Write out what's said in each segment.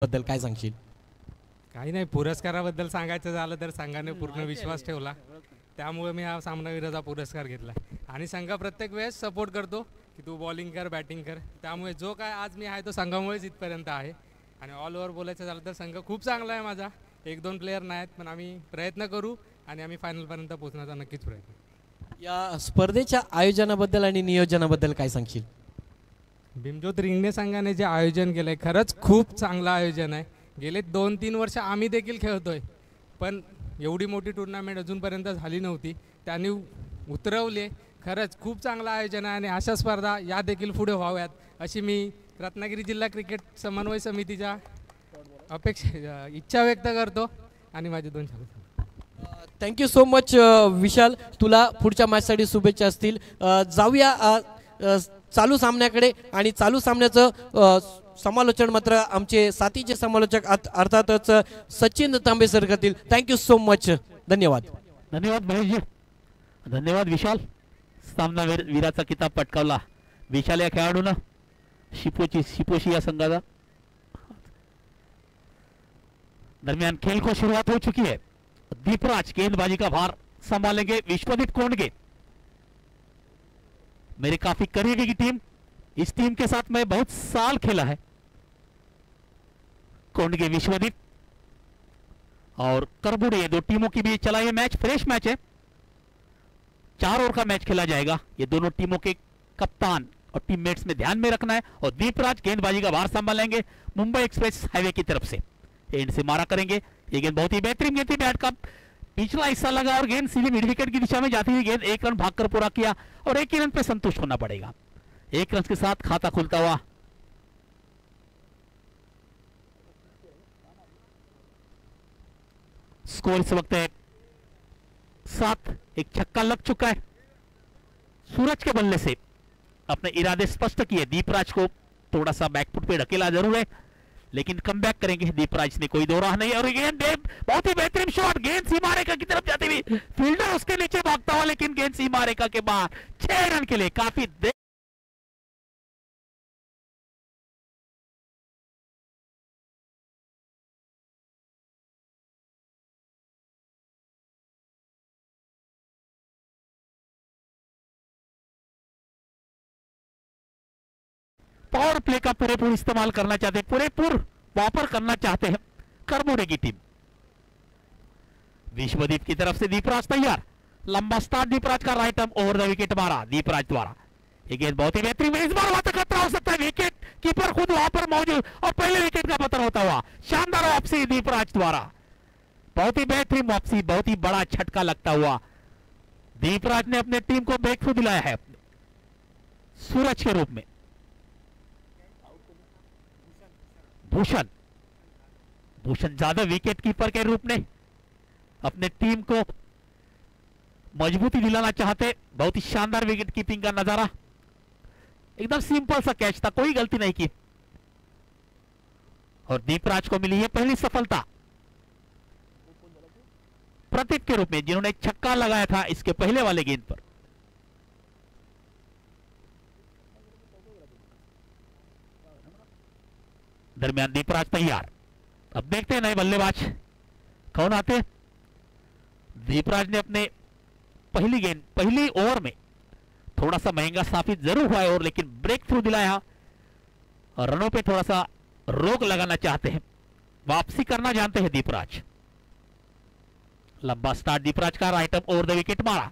बद्दल काय सांगशील? काही नाही, पुरस्काराबद्दल सांगायचं झालं तर संघाने पूर्ण विश्वास ठेवला, त्यामुळे मी हा सामनावीराचा पुरस्कार घेतला. आणि संघ प्रत्येक वेळेस सपोर्ट करतो की तू बॉलिंग कर, बॅटिंग कर, त्यामुळे जो काय आज मी आहे तो संघामुळेच इथपर्यंत आहे. आणि ऑल ओव्हर बोलायचं झालं तर संघ खूप चांगला आहे माझा. एक दोन प्लेयर नाहीत, पण आम्ही प्रयत्न करू आणि आम्ही फायनलपर्यंत पोहोचण्याचा नक्कीच प्रयत्न. या स्पर्धेच्या आयोजनाबद्दल आणि नियोजनाबद्दल काय सांगशील? भीमज्योत रिंगणे संघाने जे आयोजन केलं आहे खरंच खूप चांगलं आयोजन आहे. गेले 2-3 वर्ष आम्ही देखील खेळतोय, पण एवढी मोठी टुर्नामेंट अजूनपर्यंत झाली नव्हती. त्यांनी उतरवले. खरंच खूप चांगलं आयोजन आहे आणि अशा स्पर्धा या देखील पुढे व्हाव्यात अशी मी रत्नागिरी जिल्हा क्रिकेट समन्वय समितीच्या इच्छा व्यक्त करतो. आणि माझे 2 शब्द. थँक्यू सो मच विशाल, तुला पुढच्या मॅचसाठी शुभेच्छा असतील. जाऊया चालू सामन्याकडे. आणि चालू सामन्याचं समालोचन मात्र आमचे साथीचे समालोचक अर्थातच सचिन तांबे सर करतील. Thank you so much. धन्यवाद. धन्यवाद महेशजी. धन्यवाद विशाल. सामना वीराचा किताब पटकावला विशाल या खेळाडूनं, शिपोशी या संघाचा. दरमियान खेल को शुरुआत हो चुकी है. दीपराज गेंदबाजी का भार संभालेंगे विश्वदीप कोंडगे. मेरे काफी करीबी की टीम, इस टीम के साथ मैं बहुत साल खेला है. कोंडगे, विश्वदीप और करबुड़े, ये दो टीमों की भी चला ये मैच फ्रेश मैच है. 4 ओवर का मैच खेला जाएगा. ये दोनों टीमों के कप्तान और टीममेट्स में ध्यान में रखना है. और दीपराज गेंदबाजी का भार संभालेंगे मुंबई एक्सप्रेस हाईवे की तरफ से. एंड से मारा करेंगे. ये गेंद बहुत ही बेहतरीन गेंद थी. बैट का पिछला हिस्सा लगा और गेंद सीधी मिड विकेट की दिशा में जाती हुई गेंद. 1 रन भागकर पूरा किया और 1 ही रन पे संतुष्ट होना पड़ेगा. 1 रन के साथ खाता खुलता हुआ. स्कोर इस वक्त है 7. एक छक्का लग चुका है. सूरज के बल्ले से अपने इरादे स्पष्ट किए. दीपराज को थोड़ा सा बैकफुट पे ढकेला जरूर है, लेकिन कमबैक करेंगे दीपराज ने, कोई दो राह नहीं. और गेंद बहुत ही बेहतरीन शॉट. गेंद सीमा रेखा की तरफ जाती हुई, फील्डर उसके नीचे भागता हुआ, लेकिन गेंद सीमा रेखा के बाहर. 6 रन के लिए काफी देर पावर प्ले का पूरेपूर इस्तेमाल करना चाहते हैं, पूरेपूर वापर करना चाहते हैं करबुड़े की टीम. विश्वदीप की तरफ से दीपराज तैयार. लंबा स्टार्ट दीपराज का. Right arm over the wicket मारा दीपराज द्वारा. ये गेंद बहुत ही बेहतरीन है. इस बार वहां तक खतरा हो सकता है. विकेट कीपर खुद वहां पर मौजूद और पहले विकेट का पतन होता हुआ. शानदार वापसी दीपराज द्वारा. बहुत ही बेहतरीन वापसी, बहुत ही बड़ा झटका लगता हुआ. दीपराज ने अपने टीम को ब्रेक थ्रू दिलाया है सूरज के रूप में. भूषण जाधव विकेट कीपर के रूप में अपने टीम को मजबूती दिलाना चाहते. बहुत ही शानदार विकेट कीपिंग का नजारा. एकदम सिंपल सा कैच था, कोई गलती नहीं की. और दीपराज को मिली है पहली सफलता प्रतीक के रूप में, जिन्होंने छक्का लगाया था इसके पहले वाले गेंद पर. दरमियान दीपराज तैयार. अब देखते हैं नए बल्लेबाज कौन आते. दीपराज ने अपने पहली ओवर में थोड़ा सा महंगा साबित जरूर हुआ है, और लेकिन ब्रेक थ्रू दिलाया और रनों पे थोड़ा सा रोक लगाना चाहते हैं. वापसी करना जानते हैं दीपराज. लंबा स्टार्ट दीपराज का. Right up over the wicket मारा.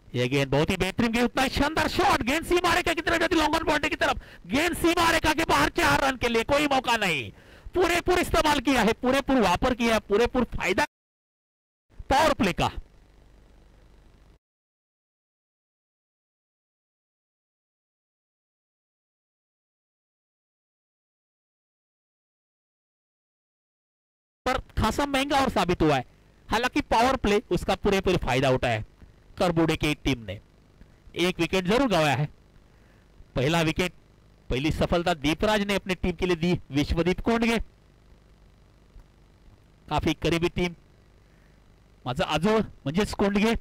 यह गेंद बहुत ही बेहतरीन गेंद. उतना शानदार शॉट. गेंद सीमा रेखा की तरफ जाती, लॉन्ग ऑन बाउंड्री की तरफ. गेंद सीमा रेखा के बाहर. 4 रन के लिए कोई मौका नहीं. पूरेपूर इस्तेमाल किया है, पूरेपूर वापर किया है, पूरेपूर फायदा पावर प्ले का. पर खासा महंगा और साबित हुआ है. हालांकि पावर प्ले उसका पूरेपूर फायदा उठाया है करबुड़े की टीम ने. 1 विकेट जरूर गवाया है. पहला विकेट, पहली सफलता दीपराज ने अपनी टीम के लिए दी. विश्वदीप कोंडगे, काफी करीबी टीम. माझं आजोळ म्हणजेच कोंडगे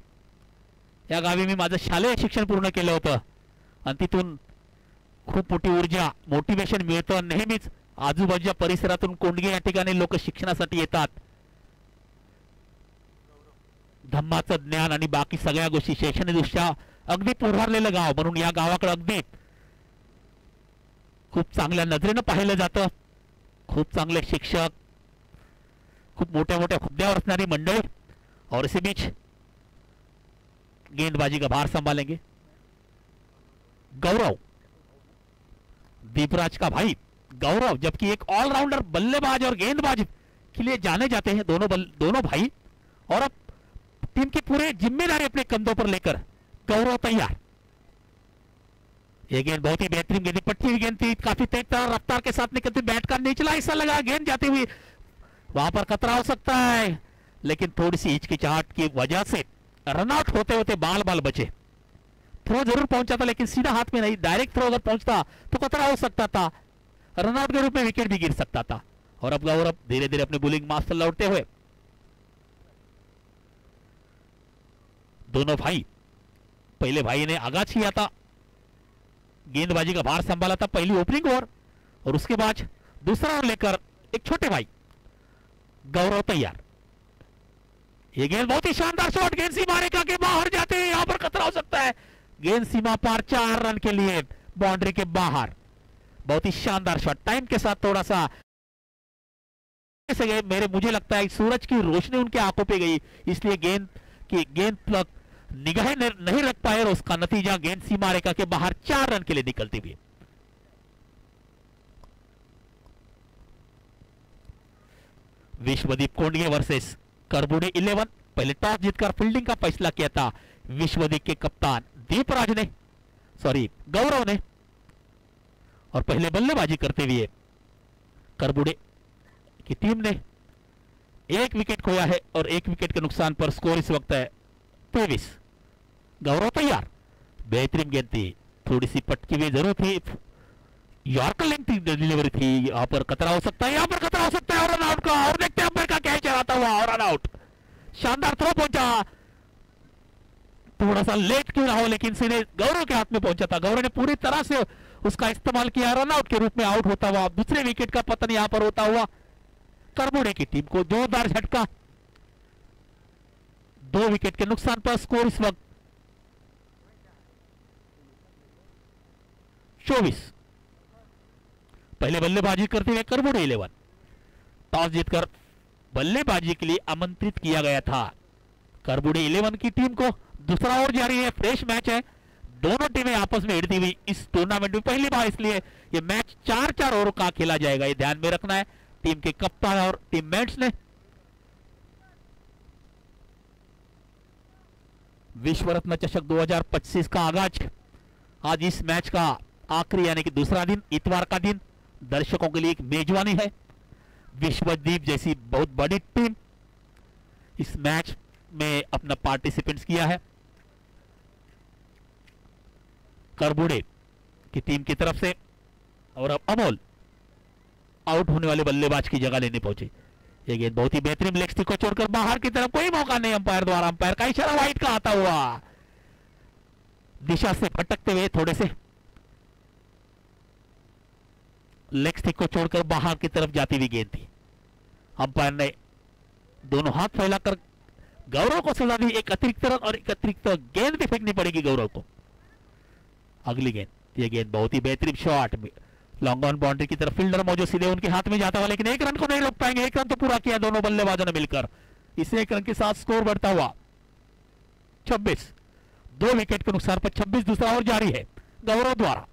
या गावी मी माझं शालेय शिक्षण पूर्ण केलं होतं आणि तिथून खूप मोठी ऊर्जा, मोटिवेशन मिळतं नेहमीच. आजूबाजूच्या परिसरातून कोंडगे या ठिकाणी लोक शिक्षणासाठी येतात. धम्माचं ज्ञान आणि बाकी सगळ्या गोष्टी शैक्षणिकदृष्ट्या अगदी पुढारलेलं गाव म्हणून या गावाकडे अगदी खूप चांगल्या नजरेनं पाहिलं जातं. खूप चांगले शिक्षक, खूप मोठ्या मोठ्या हुद्द्यावर असणारी मंडळी. और इसी बीच गेंदबाजी का भार संभालेंगे गौरव, दीपराज का भाई गौरव, जबकि एक ऑलराउंडर बल्लेबाज और गेंदबाज के लिए जाने जाते हैं दोनों भाई. और अब टीम की पूरी जिम्मेदारी अपने कंधों पर लेकर गौरव तैयार. ये गेंद बहुत ही बेहतरीन गेंद, पट्टी हुई गेंद थी, काफी तेज रफ्तार के साथ निकलती, बैट का निचला हिस्सा लगा, गेंद जाती हुई वहां पर खतरा हो सकता है, लेकिन थोड़ी सी हिचकिचाहट की वजह से रनआउट होते होते बाल बाल बचे. थ्रो जरूर पहुंचा था लेकिन सीधा हाथ में नहीं, डायरेक्ट थ्रो अगर पहुंचता तो खतरा हो सकता था, रनआउट के रूप में विकेट भी गिर सकता था. और अब गौरव धीरे धीरे अपने बोलिंग मास्टर लौटते हुए. दोनों भाई, पहले भाई ने आगाज किया था, गेंदबाजी का भार संभाला था पहली ओपनिंग ओवर, और उसके बाद दूसरा ओवर लेकर एक छोटे भाई गौरव तैयार. ये गेंद बहुत ही शानदार शॉट, गेंद सीमा रेखा के बाहर जाते हैं, यहां पर खतरा हो सकता है. गेंद सीमा पार, 4 रन के लिए बाउंड्री के बाहर. बहुत ही शानदार शॉट, टाइम के साथ थोड़ा सा मुझे लगता है सूरज की रोशनी उनके आंखों पे गई, इसलिए गेंद पर निगाहें नहीं रख पाए, और उसका नतीजा गेंद सीमा रेखा के बाहर 4 रन के लिए निकलती हुई. विश्वदीप कोंडगे वर्सेस करबुडे 11. पहले टॉस जीतकर फील्डिंग का फैसला किया था विश्वदीप के कप्तान गौरव ने, और पहले बल्लेबाजी करते हुए करबुडे की टीम ने 1 विकेट खोया है, और 1 विकेट के नुकसान पर स्कोर इस वक्त है 23. गौरव तैयार, बेहतरीन गेंद थी, थोड़ी सी पटकी हुई जरूर थी, यॉर्कर लेंथ डिलीवरी थी, यहां पर खतरा हो सकता है, और रन आउट का, और देखते हैं अंपायर का क्या चलाता हुआ, और रन आउट. शानदार थ्रो पहुंचा, थोड़ा सा लेट क्यों ना हो लेकिन सीधे गौरव के हाथ में पहुंचा था. गौरव ने पूरी तरह से उसका इस्तेमाल किया, रन आउट के रूप में आउट होता हुआ. दूसरे विकेट का पतन यहां पर होता हुआ करबुडे की टीम को जोरदार झटका. 2 विकेट के नुकसान पर स्कोर इस वक्त 24. पहले बल्लेबाजी करते हुए करबुडे 11. टॉस जीतकर बल्लेबाजी के लिए आमंत्रित किया गया था करबुडे 11 की टीम को. दूसरा ओवर जारी है, फ्रेश मैच है, दोनों टीमें आपस में भिड़ती हुई इस टूर्नामेंट में पहली बार, इसलिए यह मैच 4-4 ओवर का खेला जाएगा, ये ध्यान में रखना है टीम के कप्तान और टीममेट्स ने. विश्व रत्न चषक 2025 का आगाज आज इस मैच का आखिरी यानी कि दूसरा दिन, इतवार का दिन दर्शकों के लिए एक मेजबानी है. विश्वदीप जैसी बहुत बड़ी टीम इस मैच में अपना पार्टिसिपेंट्स किया है. करबुडे की टीम की तरफ से, और अब अमोल आउट होने वाले बल्लेबाज की जगह लेने पहुंचे. ये गेंद बहुत ही बेहतरीन लेग स्टिक को छोड़कर बाहर की तरफ, कोई मौका नहीं अंपायर द्वारा, अंपायर का इशारा वाइड का आता हुआ, दिशा से भटकते हुए थोड़े से लेग स्टिक को छोड़कर बाहर की तरफ जाती हुई गेंद थी. अंपायर ने दोनों हाथ फैलाकर गौरव को सजा दी, एक अतिरिक्त रन और एक अतिरिक्त गेंद भी फेंकनी पड़ेगी गौरव को. अगली गेंद, यह गेंद बहुत ही बेहतरीन शॉट, लॉन्ग ऑन बाउंड्री की तरफ, फील्डर मौजूद सीधे उनके हाथ में जाता हुआ, लेकिन 1 रन को नहीं रोक पाएंगे. 1 रन तो पूरा किया दोनों बल्लेबाजों ने मिलकर, इस 1 रन के साथ स्कोर बढ़ता हुआ 26. 2 विकेट के नुकसान पर 26. दूसरा ओवर जारी है गौरव द्वारा.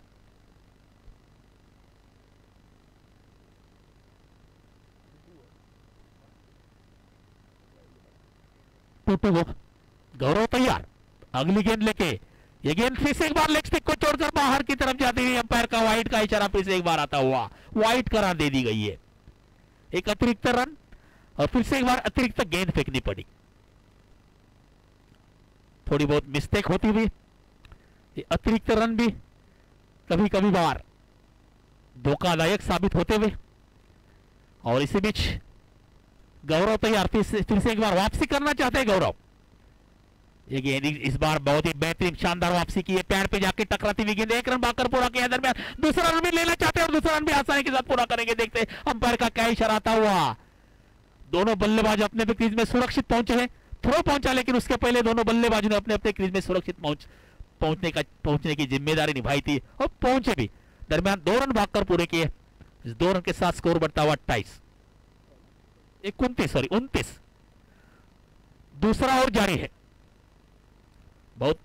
गौरव तैयार, अगली गेंद लेके, ये गेंद फिर से एक बार लेग स्टिक को छोड़कर बाहर की तरफ जाती हुई, अंपायर का वाइड का इशारा फिर से एक बार आता हुआ, वाइड करार दे दी गई है. एक अतिरिक्त रन और फिर से एक बार अतिरिक्त गेंद फेंकनी पड़ी. थोड़ी बहुत मिस्टेक होती हुई ये अतिरिक्त रन भी कभी कभी बार धोखादायक साबित होते हुए. और इसी बीच गौरव तैयार, फिर से एक बार वापसी करना चाहते हैं गौरव. ये गेंद इस बार बहुत ही बेहतरीन शानदार वापसी की है, पैर पे जाके टकराती हुई गेंद, 1 रन भागकर पूरा किया दरमियान, दूसरा रन भी लेना चाहते हैं और दूसरा रन भी आसानी के साथ पूरा करेंगे। देखते अंपायर का क्या इशारा आता हुआ। दोनों बल्लेबाज अपने अपने क्रीज में सुरक्षित पहुंचे हैं, थ्रो पहुंचा लेकिन उसके पहले दोनों बल्लेबाजों ने अपने अपने क्रीज में सुरक्षित पहुंचने की जिम्मेदारी निभाई थी और पहुंचे भी। दरमियान 2 रन भागकर पूरे किए। इस 2 रन के साथ स्कोर बढ़ता हुआ 29। दूसरा और जारी है। बहुत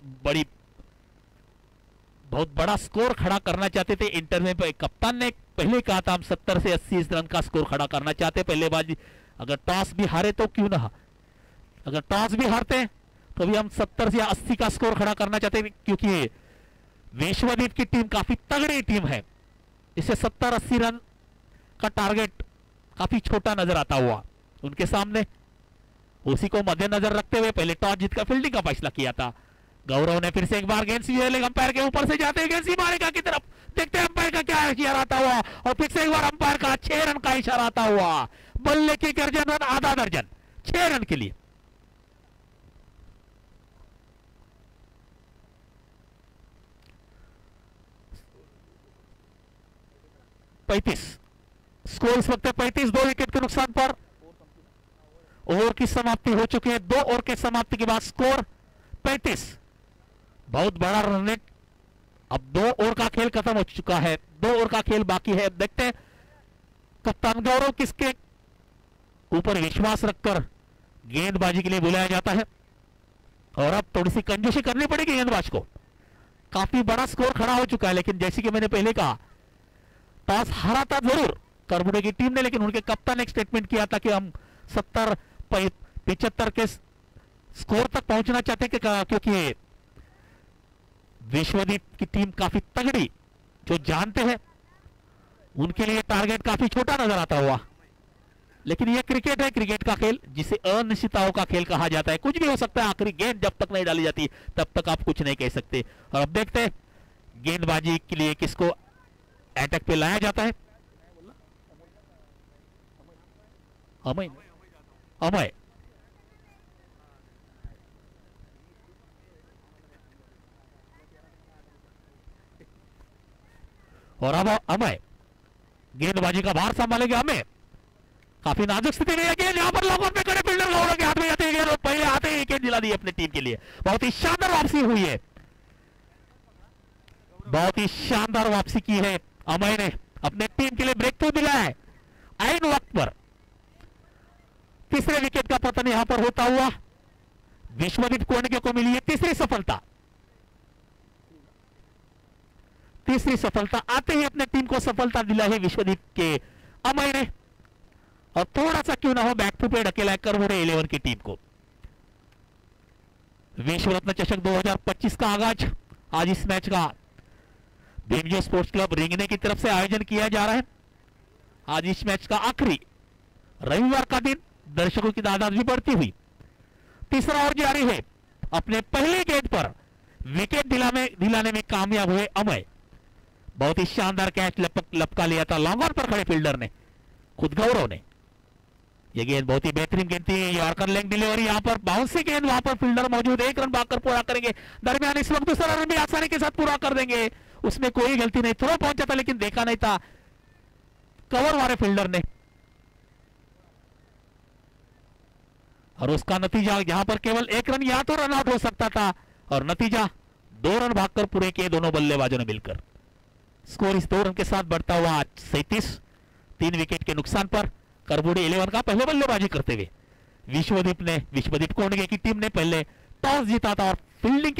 बड़ा स्कोर खड़ा करना चाहते थे। इंटरव्यू में कप्तान ने पहले कहा था हम 70 से 80 रन का स्कोर खड़ा करना चाहते हैं बल्लेबाजी। अगर टॉस भी हारे तो क्यों ना, अगर टॉस भी हारते हैं तो भी हम 70 से 80 का स्कोर खड़ा करना चाहते हैं, क्योंकि विश्वदीप की टीम काफी तगड़ी टीम है। इसे 70-80 रन का टारगेट काफी छोटा नजर आता हुआ उनके सामने। उसी को मद्देनजर रखते हुए पहले टॉस जीतकर फील्डिंग का फैसला किया था। गौरव ने फिर से एक बार गेंद सीधे अंपायर के ऊपर से जाते हुए गेंद मारेगा की तरफ, देखते हैं अंपायर का क्या इशारा आता हुआ और फिर से एक बार अंपायर का 6 रन का इशारा आता हुआ। बल्ले की गर्जन रन आधा दर्जन, 6 रन के लिए। स्कोर इस वक्त 35, 2 विकेट के नुकसान पर ओवर की समाप्ति हो चुकी है। 2 ओवर के समाप्ति के बाद स्कोर 35। बहुत बड़ा रन रेट। अब 2 ओवर का खेल खत्म हो चुका है, 2 ओवर का खेल बाकी है। अब देखते हैं कप्तान गौरव किसके ऊपर विश्वास रखकर गेंदबाजी के लिए बुलाया जाता है। और अब थोड़ी सी कंजूसी करनी पड़ेगी गेंदबाज को। काफी बड़ा स्कोर खड़ा हो चुका है, लेकिन जैसे कि मैंने पहले कहा टॉस हारा था जरूर करबुडे की टीम ने, लेकिन उनके कप्तान ने एक स्टेटमेंट किया था कि हम 70-75 के स्कोर तक पहुंचना चाहते हैं, क्योंकि विश्वदीप की टीम काफी तगड़ी, जो जानते हैं उनके लिए टारगेट काफी छोटा नजर आता हुआ। लेकिन यह क्रिकेट है, क्रिकेट का खेल जिसे अनिश्चितताओं का खेल कहा जाता है। कुछ भी हो सकता है, आखिरी गेंद जब तक नहीं डाली जाती तब तक आप कुछ नहीं कह सकते। और अब देखते हैं गेंदबाजी के लिए किसको अटैक पे लाया जाता है। अमय और अब अमय गेंदबाजी का भार संभालेंगे। अमय काफी नाजुक स्थिति में है गेंद, यहां पर लॉकआउट में खड़े फील्डर गौरव के हाथ में जाती है गेंद और पहले आते ही विकेट दिला दी अपनी टीम के लिए। बहुत ही शानदार वापसी हुई है, बहुत ही शानदार वापसी की है। अमय ने अपने टीम के लिए ब्रेक थ्रू दिलाया है आइन वक्त पर। तीसरे विकेट का पतन यहां पर होता हुआ विश्वदीप कोंडके को मिली है तीसरी सफलता। तीसरी सफलता आते ही अपने टीम को सफलता दिला है विश्वदीप के अमय ने, और थोड़ा सा क्यों ना हो बैक टू पे ढकेला है करबुडे 11 की टीम को। विश्व रत्न चषक 2025 का आगाज आज इस मैच का भीमजी स्पोर्ट्स क्लब रिंगने की तरफ से आयोजन किया जा रहा है। आज इस मैच का आखिरी रविवार का दिन, दर्शकों की तादाद भी बढ़ती हुई। तीसरा ओवर जारी है। अपने पहले गेंद पर विकेट दिलाने में कामयाब हुए अमय। बहुत ही शानदार कैच लपका लिया था लॉन्ग ऑन पर खड़े फील्डर ने, खुद गौरव ने। यह गेंद बहुत ही बेहतरीन गेंद थी, यॉर्कर लेग डिलीवरी, यहां पर बाउंसी गेंद, वहां पर फील्डर मौजूद, 1 रन भागकर पूरा करेंगे। दरमियान इस वक्त दूसरा रन भी आसानी के साथ पूरा कर देंगे, उसमें कोई गलती नहीं। थ्रो पहुंचा था लेकिन देखा नहीं था कवर वाले फील्डर ने, और उसका नतीजा यहां पर केवल 1 रन या तो रन आउट हो सकता था, और नतीजा 2 रन भागकर पूरे किए दोनों बल्लेबाजों ने मिलकर। स्कोर इस 2 रन के साथ बढ़ता हुआ 37, 3 विकेट के नुकसान पर करबुडे 11 का पहले बल्लेबाजी करते हुए विश्वदीप कोंडके की टीम ने पहले टॉस जीता था और फील्डिंग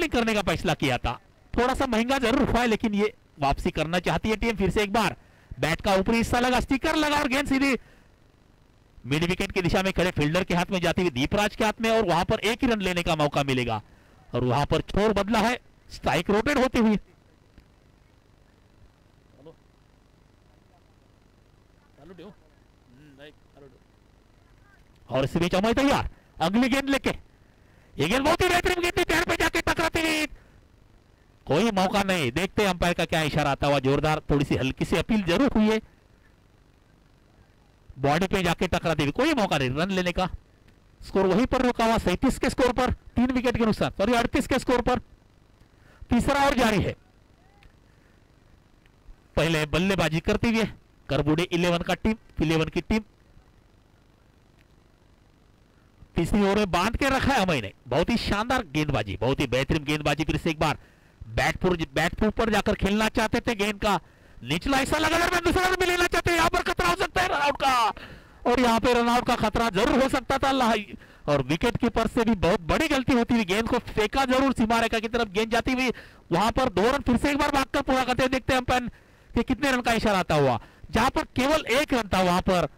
करने का फैसला किया था। थोड़ा सा महंगा जरूर हुआ है, लेकिन ये वापसी करना चाहती है टीम। फिर से एक बार बैट का ऊपरी हिस्सा लगा, स्टिकर लगा और गेंद सीधी मिड विकेट की दिशा में खड़े फील्डर के हाथ में जाती हुई दीपराज के हाथ में, और वहां पर 1 ही रन लेने का मौका मिलेगा। और वहां पर छोर बदला है, स्ट्राइक रोटेट होती हुई। और इस बीच अमय तैयार अगली गेंद लेके। ये गेंद बहुत ही बेहतरीन गेंद थी, पैर पे जाके टकराती हुई, कोई मौका नहीं। देखते अंपायर का क्या इशारा आता हुआ। जोरदार थोड़ी सी हल्की सी अपील जरूर हुई है, बॉडी पे जाके टकराती हुई, कोई मौका नहीं रन लेने का। स्कोर वहीं पर रुका हुआ 37 के स्कोर पर, 3 विकेट के नुकसान, सॉरी 38 के स्कोर पर। तीसरा ओवर जारी है। पहले बल्लेबाजी करती हुई करबुडे 11 की टीम तीसरी ओवर में बांध के रखा है अमय ने। बहुत ही शानदार गेंदबाजी, बहुत ही बेहतरीन गेंदबाजी। फिर से एक बार बैट पर जाकर खेलना चाहते थे, गेंद का निचला हिस्सा लगा, दूसरा रन भी लेना चाहते हैं। यहाँ पर खतरा हो सकता है रनआउट का, और यहाँ पे रनआउट का खतरा जरूर हो सकता था। और विकेट कीपर से भी बहुत बड़ी गलती होती हुई, गेंद को फेंका जरूर सीमा रेखा की तरफ, गेंद जाती हुई वहां पर 2 रन फिर से एक बार भागकर पूरा करते हुए देखते हैं अंपायर कि कितने रन का इशारा आता हुआ। जहां पर केवल 1 रन था, वहां पर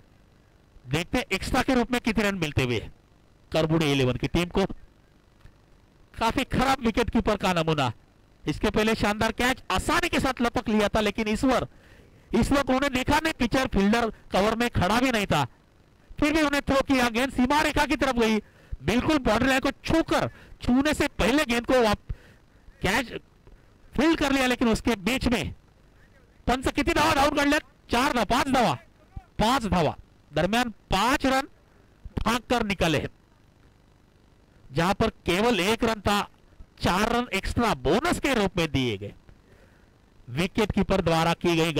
देखते हैं एक्स्ट्रा के रूप में कितने रन मिलते हुए करबुडे 11 की टीम को। काफी खराब विकेट कीपर का नमूना। इसके पहले शानदार कैच आसानी के साथ लपक लिया था, लेकिन इस वक्त उन्होंने देखा नहीं, पिचर फील्डर कवर में खड़ा भी नहीं था, फिर भी उन्हें थ्रो किया। गेंद सीमा रेखा की तरफ गई, बिल्कुल बॉर्डर लाइन को छूने से पहले गेंद को कैच फील्ड कर लिया, लेकिन उसके बीच में पंच कितनी धावा डाउन कर लिया? 4 ना 5 धावा दरमियान 5 रन भाग कर निकले, जहां पर केवल 1 रन था। 4 रन एक्स्ट्रा बोनस के रूप में दिए गए। विकेट कीपर द्वारा की गई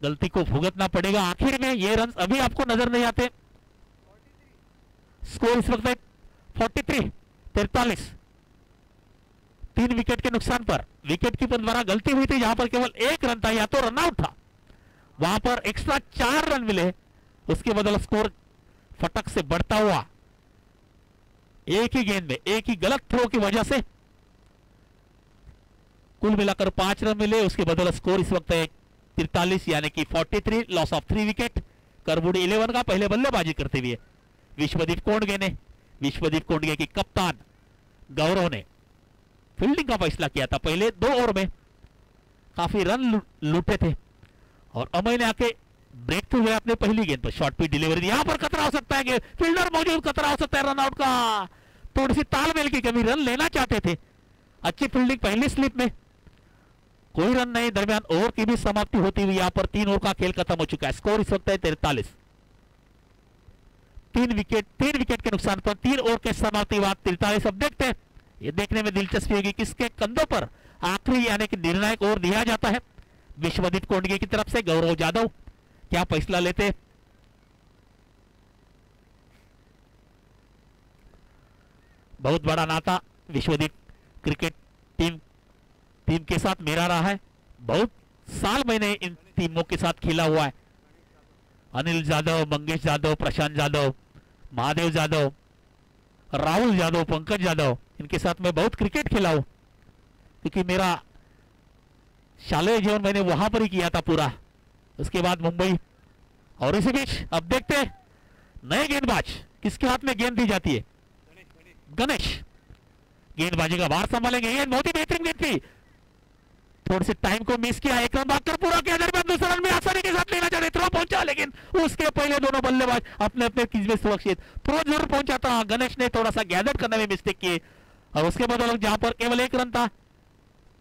गलती को भुगतना पड़ेगा आखिर में। ये रन अभी आपको नजर नहीं आते। स्कोर इस वक्त है 43 3 विकेट के नुकसान पर। विकेट कीपर द्वारा गलती हुई थी, जहां पर केवल 1 रन था, या तो रनआउट था, वहां पर एक्स्ट्रा 4 रन मिले, उसके बदल स्कोर फटक से बढ़ता हुआ। एक ही गेंद में एक ही गलत थ्रो की वजह से कुल मिलाकर 5 रन मिले, उसके बदल स्कोर इस वक्त है 43 यानी कि 43, लॉस ऑफ 3 विकेट। करबुडे 11 का पहले बल्लेबाजी करते हुए विश्वदीप कोंडगे की कप्तान गौरव ने फील्डिंग का फैसला किया था। पहले 2 ओवर में काफी रन लूटे थे, और अमय ने आके ब्रेक थ्रू हुए अपने पहली गेंद पर, शॉर्ट पिच डिलीवरी। यहां पर खतरा हो सकता है, फील्डर मौजूद, खतरा हो सकता है रनआउट का। थोड़ी सी तालमेल की कमी, रन लेना चाहते थे। अच्छी फील्डिंग पहली स्लिप में, कोई रन नहीं। दरमियान ओवर की भी समाप्ति होती हुई यहाँ पर 3 ओवर का खेल खत्म हो चुका है। स्कोर इस वक्त है 43। 3 विकेट के नुकसान पर 3 ओवर के समाप्ति बाद 43। अब देखते हैं, ये देखने में दिलचस्पी होगी किसके कंधों पर आखिरी यानी कि निर्णायक ओवर दिया जाता है। विश्वदीप कोंडगे की तरफ से गौरव जादव क्या फैसला लेते? बहुत बड़ा नाता विश्वदीप क्रिकेट टीम के साथ मेरा रहा है। बहुत साल मैंने इन टीमों के साथ खेला हुआ है। अनिल जादव, मंगेश जादव, प्रशांत जादव, महादेव जादव, राहुल जादव, पंकज जादव, इनके साथ मैं बहुत क्रिकेट खेला हूं, क्योंकि मेरा शालेय जीवन मैंने वहां पर ही किया था पूरा। उसके बाद मुंबई। और इसी बीच अब देखते हैं नए गेंदबाज किसके हाथ में गेंद दी जाती है। गणेश गेंदबाजी का भार संभालेंगे। ये बहुत ही बेहतरीन गेंद थी, थोड़ी सी टाइम को मिस किया, 1 रन भागकर पूरा किया, दरमियान दूसरा रन भी आसानी के साथ लेना चाहते, थ्रो पहुंचा, लेकिन उसके पहले दोनों बल्लेबाज अपने अपने क्रीज में सुरक्षित। थ्रो जरूर पहुंचा था, गणेश ने थोड़ा सा गैदर करने में मिस्टेक किए, और उसके बदौलत जहां पर केवल 1 रन था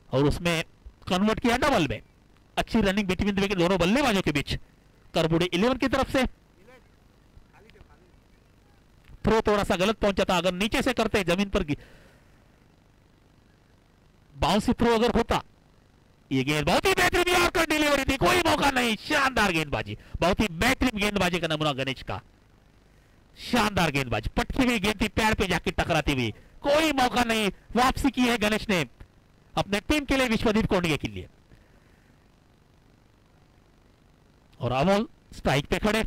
और उसमें कन्वर्ट किया डबल में। अच्छी रनिंग बिटवीन द विकेट दोनों बल्लेबाजों के बीच। करबुडे 11 की तरफ से थ्रो थोड़ा सा गलत पहुंचा था, अगर नीचे से करते जमीन पर बाउंसी थ्रो अगर होता। ये गेंद बहुत ही बेहतरीन यॉर्कर डिलीवरी थी, कोई मौका नहीं। शानदार गेंदबाजी, बहुत ही बेहतरीन गेंदबाजी का नमूना गणेश का। शानदार गेंदबाजी, पटकी हुई गेंद थी, पैर पे जाके टकराती हुई, कोई मौका नहीं। वापसी की है गणेश ने अपने टीम के लिए, विश्वदीप कोंडगे के लिए। और अमोल स्ट्राइक पे खड़े।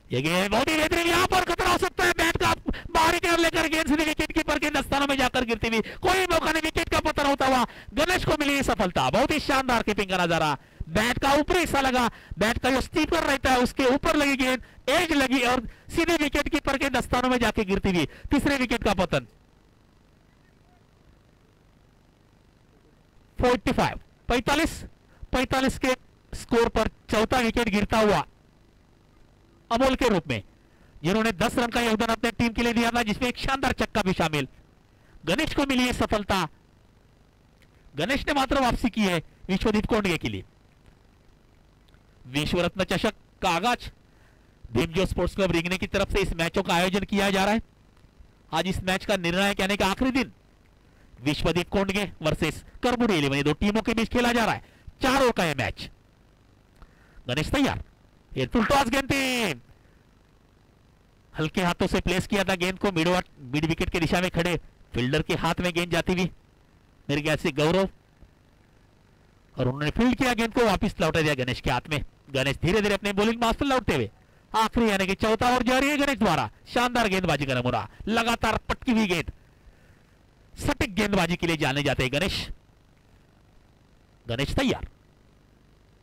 ये गेंद बहुत ही बेहतरीन, यहां पर खतरा हो सकता है, बैट का बाहरी की ओर लेकर गेंद सीधे विकेट कीपर के दस्तानों में जाकर गिरती हुई, कोई मौका नहीं। विकेट का पतन होता हुआ गणेश को मिली सफलता। बहुत ही शानदार कीपिंग का नजारा। बैट का ऊपरी हिस्सा लगा, बैट का जो स्टीपर रहता है उसके ऊपर लगी गेंद, एज लगी और सीधे विकेट कीपर के दस्तानों में जाके गिरती हुई, तीसरे विकेट का पतन। 45 के स्कोर पर चौथा विकेट गिरता हुआ अमोल के रूप में, जिन्होंने 10 रन का योगदान अपने टीम के लिए दिया था, जिसमें एक शानदार छक्का भी शामिल। गणेश को मिली है सफलता। गणेश ने मात्र वापसी की है विश्वदीप कोंडगे के लिए। विश्व रत्न चषक का आगाज भीमजो स्पोर्ट्स क्लब रिंगने की तरफ से इस मैचों का आयोजन किया जा रहा है। आज इस मैच का निर्णायक यानी कि आखिरी दिन विश्वदीप कोंडगे वर्सेस करबुड़ी 11, दो टीमों के बीच खेला जा रहा है। 4 ओवर का यह मैच। गणेश तैयार, ये फुल टॉस गेंद थी, हल्के हाथों से प्लेस किया था गेंद को, मिड विकेट की दिशा में खड़े फील्डर के हाथ में गेंद जाती हुई मेरे ख्याल से गौरव, और उन्होंने फील्ड किया, गेंद को वापस लौटा दिया गणेश के हाथ में। गणेश धीरे धीरे अपने बॉलिंग मास्टर लौटते हुए आखिरी यानी कि चौथा ओवर जारी है गणेश द्वारा। शानदार गेंदबाजी का नमूना, लगातार पटकी हुई गेंद, सटीक गेंदबाजी के लिए जाने जाते हैं गणेश। गणेश तैयार,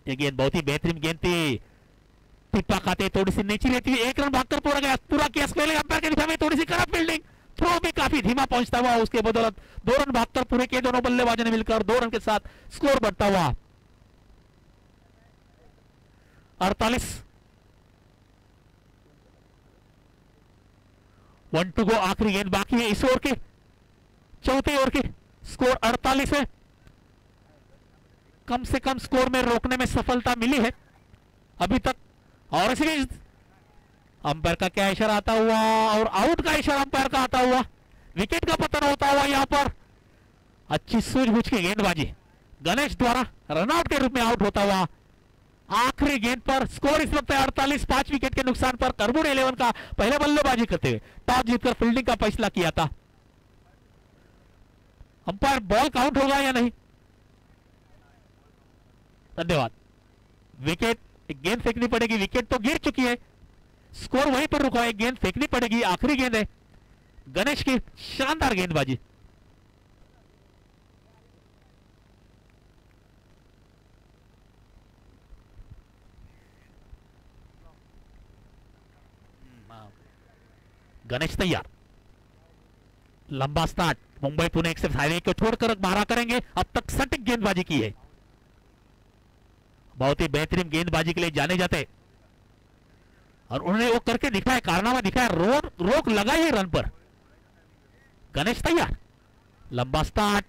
ये गेंद बहुत ही बेहतरीन गेंद थी, टिप्पा खाते थोड़ी सी नीचे रहती हुई 1 रन भागकर पूरा किया अंपायर के दिशा में, थोड़ी सी खराब फील्डिंग, थ्रो भी काफी धीमा पहुंचता हुआ, उसके बदौलत 2 रन भागकर पूरे किए दोनों बल्लेबाजों ने मिलकर। 2 रन के साथ स्कोर बढ़ता हुआ 48। 1 टू गो, आखिरी गेंद बाकी है इस ओवर के, चौथे ओवर के। स्कोर 48 है। कम से कम स्कोर में रोकने में सफलता मिली है अभी तक। और इसी अंपायर का क्या इशारा आता हुआ, और आउट का इशारा अंपायर का आता हुआ, विकेट का पतन होता हुआ यहां पर। अच्छी सूझबूझ की गेंदबाजी, गणेश द्वारा रनआउट के रूप में आउट होता हुआ आखिरी गेंद पर। स्कोर इस वक्त 48, 5 विकेट के नुकसान पर करबुड़ी 11 का पहले बल्लेबाजी करते हुए टॉस जीतकर फील्डिंग का फैसला किया था। अंपायर बॉल काउंट होगा या नहीं? धन्यवाद। विकेट, गेंद फेंकनी पड़ेगी, विकेट तो गिर चुकी है, स्कोर वहीं पर रुका है, गेंद फेंकनी पड़ेगी। आखिरी गेंद है गणेश की, शानदार गेंदबाजी। गणेश तैयार, लंबा start, Mumbai Pune express highway को छोड़कर मारा करेंगे। अब तक सटीक गेंदबाजी की है, बहुत ही बेहतरीन गेंदबाजी के लिए जाने जाते, और उन्होंने वो करके दिखाया, कारनामा दिखाया, रोक लगाई है रन पर। गणेश तैयार, लंबा स्टार्ट,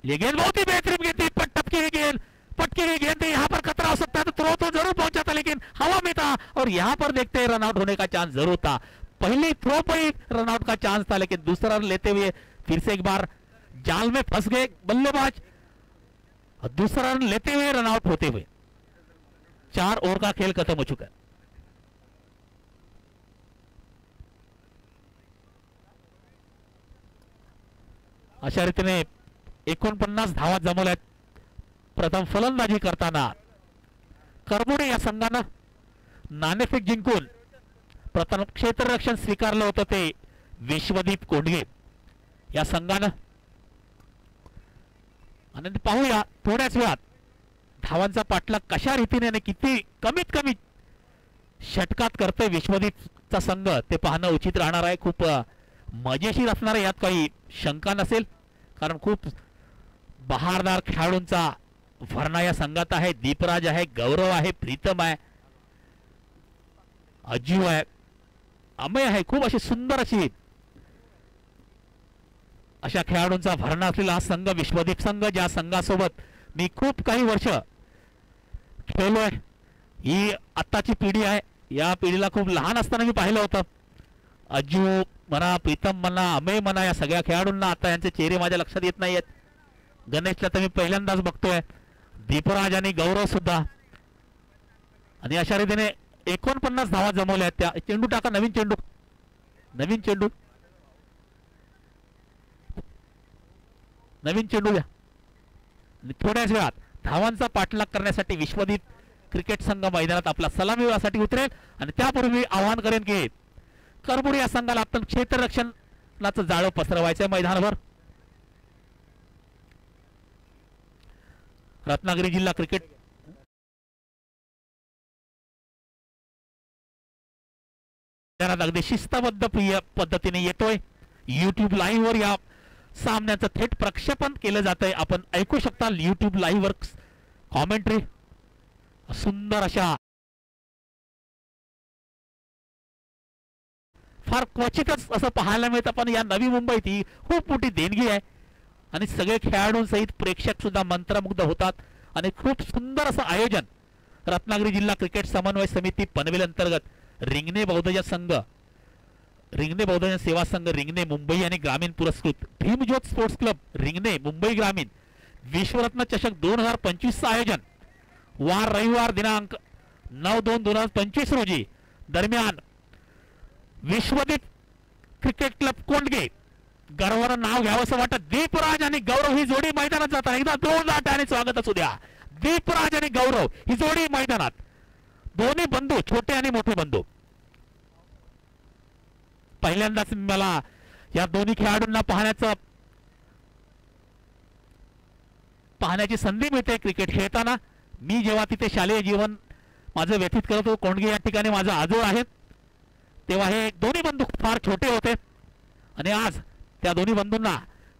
ये गेंद बहुत ही बेहतरीन गेंद थी, टपकी हुई गेंद, पटकी हुई गेंद थी। यहां पर खतरा हो सकता है, तो थ्रो तो जरूर पहुंचा था, लेकिन हवा में था, और यहां पर देखते हैं रनआउट होने का चांस जरूर था। पहले थ्रो पर ही रनआउट का चांस था, लेकिन दूसरा रन लेते हुए फिर से एक बार जाल में फंस गए बल्लेबाज, और दूसरा रन लेते हुए रनआउट होते हुए 4 ओवर का खेल खत्म हो चुका है। अशा रीतीने 49 धावा जमवल्यात। प्रथम फलंदाजी करताना करबुडे या संघानं नाणेफेक जिंकून प्रथम क्षेत्ररक्षण स्वीकारलं होतं ते विश्वदीप कोंडगे या संघानं। आणि पाहूया थोड्याच वेळात धावांचा पाठलाग कशा रीतीने आणि किती कमीत कमी षटकात करतोय विश्वदीपचा संघ ते पाहणं उचित राहणार आहे। खूप मजेशीर असणार आहे, यात काही शंका नसेल, कारण खूप बहारदार खेळाडूंचा भरणा या संघात आहे। दीपराज आहे, गौरव आहे, प्रीतम आहे, अज्जू आहे, अमय आहे, खूप अशी सुंदर अशी अशा खेळाडूंचा भरणा असलेला हा संघ विश्वदीप संघ, ज्या संघासोबत मी खूप काही वर्ष खेळलोय। ही आत्ताची पिढी आहे, या पिढीला खूप लहान असताना मी पाहिलं होतं। अज्जू म्हणा, प्रीतम म्हणा, अमय म्हणा, या सगळ्या खेळाडूंना आता यांचे चेहरे माझ्या लक्षात येत नाहीयेत। गणेशला तर मी पहिल्यांदाच बघतोय, दीपराज आणि गौरव सुद्धा। आणि अशा रीतीने 49 धावा जमवल्या त्या। चेंडू टाका, नवीन चेंडू, नवीन चेंडू, नवीन चेंडू घ्या। थोड्याच वेळात धावांचा पाठलाग करण्यासाठी विश्वदीप क्रिकेट संघ मैदानात आपला सलामीसाठी उतरेल। आणि त्यापूर्वी आवाहन करेन की करबुडे या संघाला आपण क्षेत्ररक्षणाचं जाळं पसरवायचं मैदानावर। रत्नागिरी जिल्हा क्रिकेट अगदी शिस्तबद्ध प्रिय पद्धतीने येतोय। YouTube लाईव्ह वर या सामन्याचं थेट प्रक्षेपण केलं जातंय, आपण ऐकू शकता YouTube लाईव्ह वर कॉमेंट्री। सुंदर अशा फार क्वचितच असं पाहायला मिळतं, पण या नवी मुंबईत ही खूप मोठी देणगी आहे आणि सगळे खेळाडूंसहित प्रेक्षक सुद्धा मंत्रमुग्ध होतात। आणि खूप सुंदर असं आयोजन रत्नागिरी जिल्हा क्रिकेट समन्वय समिती पनवेल अंतर्गत रिंगणे बौद्धजन संघ, रिंगणे बौद्धजन सेवा संघ रिंगणे मुंबई आणि ग्रामीण पुरस्कृत भीमज्योत स्पोर्ट्स क्लब रिंगणे मुंबई ग्रामीण विश्वरत्न चषक 2025 आयोजन वार रविवार दिनांक 9/2/2025 रोजी दरम्यान विश्वदीप क्रिकेट क्लब कोंडगे, गर्वानं नाव घ्यावंसं वाटत, दीपराज आणि गौरव ही जोडी मैदानात जातात. एकदा 2 लाटाने स्वागत असू द्या. दीपराज आणि गौरव ही जोडी मैदानात, दोन्ही बंधू, छोटे आणि मोठे बंधू. पहिल्यांदाच मला या दोन्ही खेळाडूंना पाहण्याची संधी मिळते क्रिकेट खेळताना. मी जेव्हा तिथे शालेय जीवन माझं व्यतीत करतो, कोंडगे या ठिकाणी माझं आजोळ आहे, तेव्हा हे दोन्ही बंधू फार छोटे होते आणि आज त्या दोन्ही बंधूंना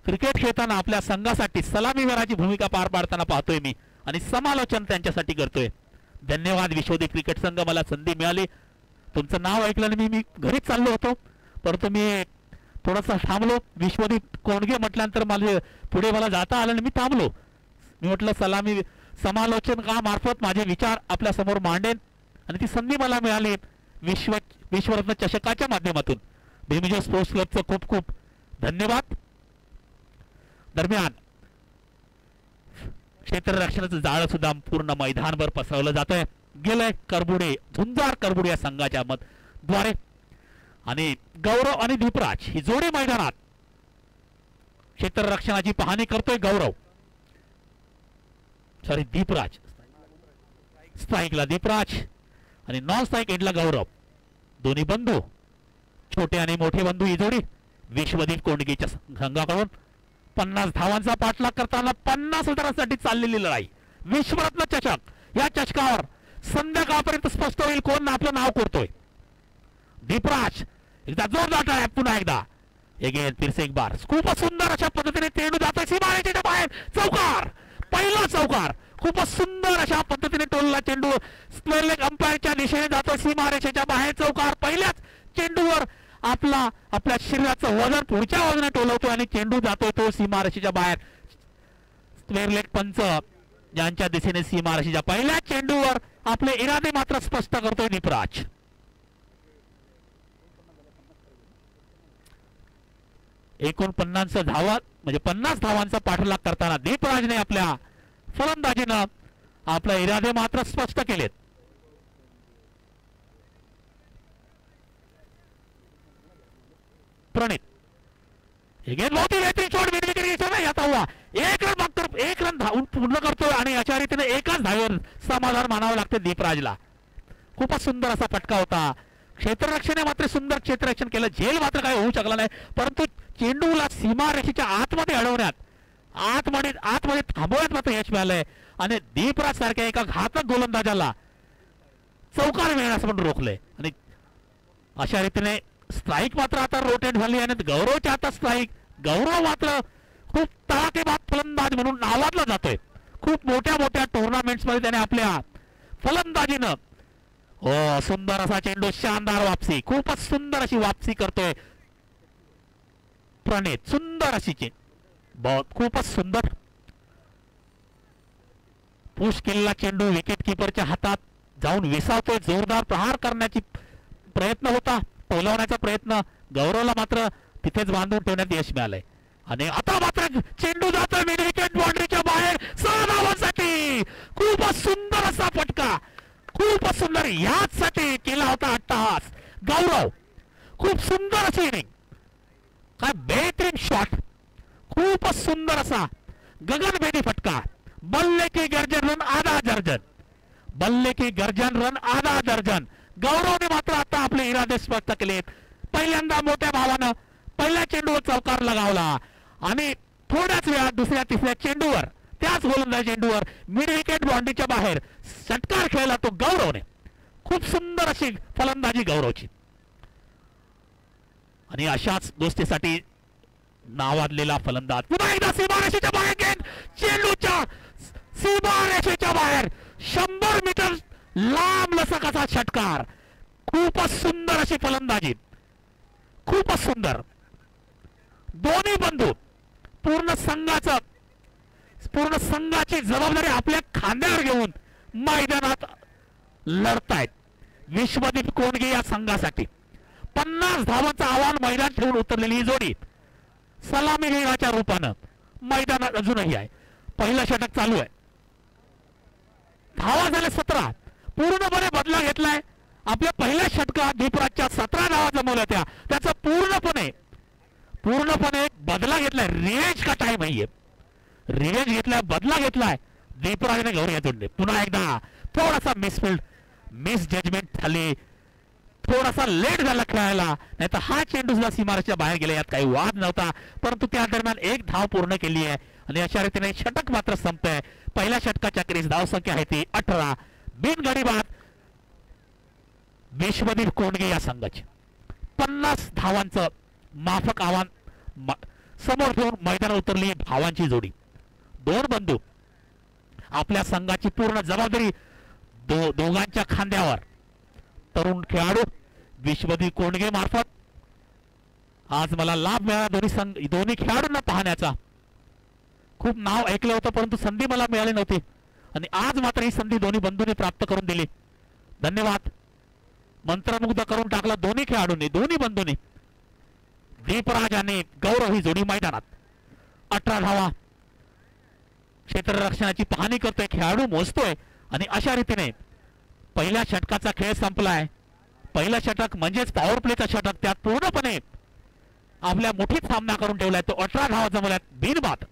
क्रिकेट खेळताना आपल्या संघासाठी सलामीवीराची भूमिका पार पाडताना पाहतोय मी आणि समालोचन त्यांच्यासाठी करतोय. धन्यवाद विश्वदीप क्रिकेट संघ, मला संधी मिळाली. तुमचं नाव ऐकलं आणि मी घरीच चाललो होतो, परंतु मी थोडासा थांबलो. विश्वदीप कोंडगे म्हटल्यानंतर पुढे मला जाता आलं आणि मी थांबलो. मी म्हटलं चला मी समालोचन का मार्फत माझे विचार आपल्या समोर मांडेन आणि ती संधी मला मिळाली विश्वरत्न चषकाच्या माध्यमातून. भीमज्योत स्पोर्ट्स क्लबचं खूप खूप धन्यवाद. दरम्यान क्षेत्ररक्षणाचं जाळं सुद्धा पूर्ण मैदानभर पसरवलं जातंय. गेलंय करबुडे, झुंजार करबुडे या संघाच्या द्वारे आणि गौरव आणि दीपराज ही जोडी मैदानात क्षेत्ररक्षणाची पाहणी करतोय. दीपराज स्ट्राईकला दीपराज आणि नॉन स्ट्राईक एंडला गौरव, दोन्ही बंधू, छोटे आणि मोठे बंधू ही जोडी. विश्वदीप कोंडगेच्या संघाकडून 50 धावांचा पाठलाग करताना 50 रनांसाठी चाललेली लढाई. विश्वरत्न चषक या चषकावर संध्याकाळपर्यंत स्पष्ट होईल कोण आपलं नाव कोरतोय. दीपराज एकदा जोरदार आहे, पुन्हा एकदा फिर से एक बार खूपच सुंदर अशा पद्धतीने चेंडू जातोय सीमारेषेच्या बाहेर. चौकार, पहिला चौकार, खूपच सुंदर अशा पद्धतीने टोलला चेंडू स्क्वेअर लेग अंपायरच्या दिशेने जातोय सीमारेषेच्या बाहेर. चौकार, पहिल्याच चेंडूवर आपल्या शरीराचं वजन पुढच्या वजनाने टोलवतोय आणि चेंडू जातोय तो सीमारेषेच्या बाहेर. स्क्वेअर लेग पंच ज्यांच्या दिशेने सीमारेषेच्या पहिल्या चेंडूवर आपले इरादे मात्र स्पष्ट करतोय दीपराज. एकूण 50 धावा म्हणजे 50 धावांचा पाठलाग करताना दीपराजने आपल्या फलंदाजीनं आपले इरादे मात्र स्पष्ट केलेत. प्रणित एक रन धावून पूर्ण करतोय आणि अशा रीतीने एकाच धावेवर समाधान मानावं लागतं दीपराजला. खूपच सुंदर असा फटका होता. क्षेत्ररक्षणे मात्र सुंदर क्षेत्ररक्षण केलं. झेल मात्र काही होऊ शकला नाही, परंतु चेंडूला सीमारेषेच्या आतमध्ये अडवण्यात, आतमध्ये थांबवण्यात मात्र यश मिळालंय आणि दीपराज सारख्या एका घातक गोलंदाजाला चौकार मिळण्यास पण रोखलंय. आणि अशा रीतीने स्ट्राईक मात्र आता रोटेट झाली आणि गौरवच्या आता स्ट्राईक. गौरव मात्र खूप तडाखेबाज फलंदाज म्हणून नावाजला जातोय. खूप मोठ्या टुर्नामेंट्स मध्ये त्याने आपल्या फलंदाजीनं सुंदर असा चेंडू, शानदार वापसी, खूपच सुंदर अशी वापसी करतोय प्रणित. सुंदर अशी खूपच सुंदर पुश केलेला चेंडू विकेट किपरच्या हातात जाऊन विसावतोय. जोरदार प्रहार करण्याची प्रयत्न होता, टोलवण्याचा प्रयत्न. गौरवला मात्र तिथेच बांधून ठेवण्यात यश मिळालंय आणि आता मात्र चेंडू जातोय मिड विकेट बाउंड्रीच्या बाहेर 6 धावांसाठी. खूपच सुंदर असा फटका, खूपच सुंदर, याचसाठी केला होता अट्टहास गौरव. खूप सुंदर अशी इनिंग, काय बेहतरीन शॉट, खूपच सुंदर असा गगनभेदी फटका. बल्ले की गर्जन रन आधा दर्जन, बल्ले की गर्जन रन आधा दर्जन. गौरवने मात्र आता आपले इरादे स्पष्ट केलेत. पहिल्यांदा मोठ्या भावानं पहिल्या चेंडूवर चौकार लगावला आणि थोड्याच वेळात दुसऱ्या तिसऱ्या चेंडूवर, त्याच गोलंदाज चेंडूवर मिड विकेट बाउंड्रीच्या बाहेर षटकार खेळला तो गौरवने. खूप सुंदर अशी फलंदाजी गौरवची आणि अशाच गोष्टीसाठी नावाजलेला फलंदाज. पुन्हा एकदा सीमारेषेच्या बाहेर गेंद, चेंडूच्या सीमारेषेच्या बाहेर 100 मीटर लांब लचक असा षटकार. खूपच सुंदर अशी फलंदाजी, खूपच सुंदर. दोन्ही बंधू पूर्ण संघाची जबाबदारी आपल्या खांद्यावर घेऊन मैदानात लढतायत. विश्वदीप कोंडगे या संघासाठी 50 धावांचं आव्हान मैदान ठेवून उतरलेली ही जोडी सलामीवीराच्या रूपानं मैदानात अजूनही आहे. पहिलं षटक चालू आहे. धावा झाल्या 17. पूर्णपणे बदला घेतलाय. आपल्या पहिल्या षटकात दीपराजच्या 17 धावा जमवल्या त्या. त्याचा पूर्णपणे बदला घेतलाय. रिवेंज का टाइम आहे. रिवेंज घेतलाय, बदला घेतलाय दीपराजने गौरी जोडले. पुन्हा एकदा थोडासा मिसफिल्ड, मिस जजमेंट झाली. थोडासा लेट झाला खेळायला, नाही तर हा चेंडू सुद्धा सीमारेषेच्या बाहेर गेला. यात काही वाद नव्हता, परंतु त्या दरम्यान एक धाव पूर्ण केली आहे आणि अशा रीतीने षटक मात्र संपतंय. पहिल्या षटकाच्या क्रीज धावसंख्या आहे ती 18. बिनगडी बाद विश्वदीप कोंडगे या संघाची 50 धावांचं माफक आव्हान समोर ठेवून मैदानात उतरली भावांची जोडी. दोन बंधू, आपल्या संघाची पूर्ण जबाबदारी दोघांच्या खांद्यावर. तरुण खेळाडू विश्वदीप कोंडगे मार्फत आज मला लाभ मिळाला दोन्ही खेळाडूंना पाहण्याचा. खूप नाव ऐकलं होतं, परंतु संधी मला मिळाली नव्हती आणि आज मात्र ही संधी दोन्ही बंधूंनी प्राप्त करून दिली. धन्यवाद. मंत्रमुग्ध करून टाकला दोन्ही खेळाडूंनी, दोन्ही बंधूंनी. दीपराज आणि गौरव ही जोडी मैदानात. 18 धावा. क्षेत्ररक्षणाची पाहणी करतोय खेळाडू, मोजतोय आणि अशा रीतीने पहिल्या षटकाचा खेळ संपलाय. पहिला षटक म्हणजेच पॉवर प्लेचा षटक, त्यात पूर्णपणे आपल्या मुठीत सामना करून ठेवलाय. तो 18 धावा जमवल्यात बिनबाद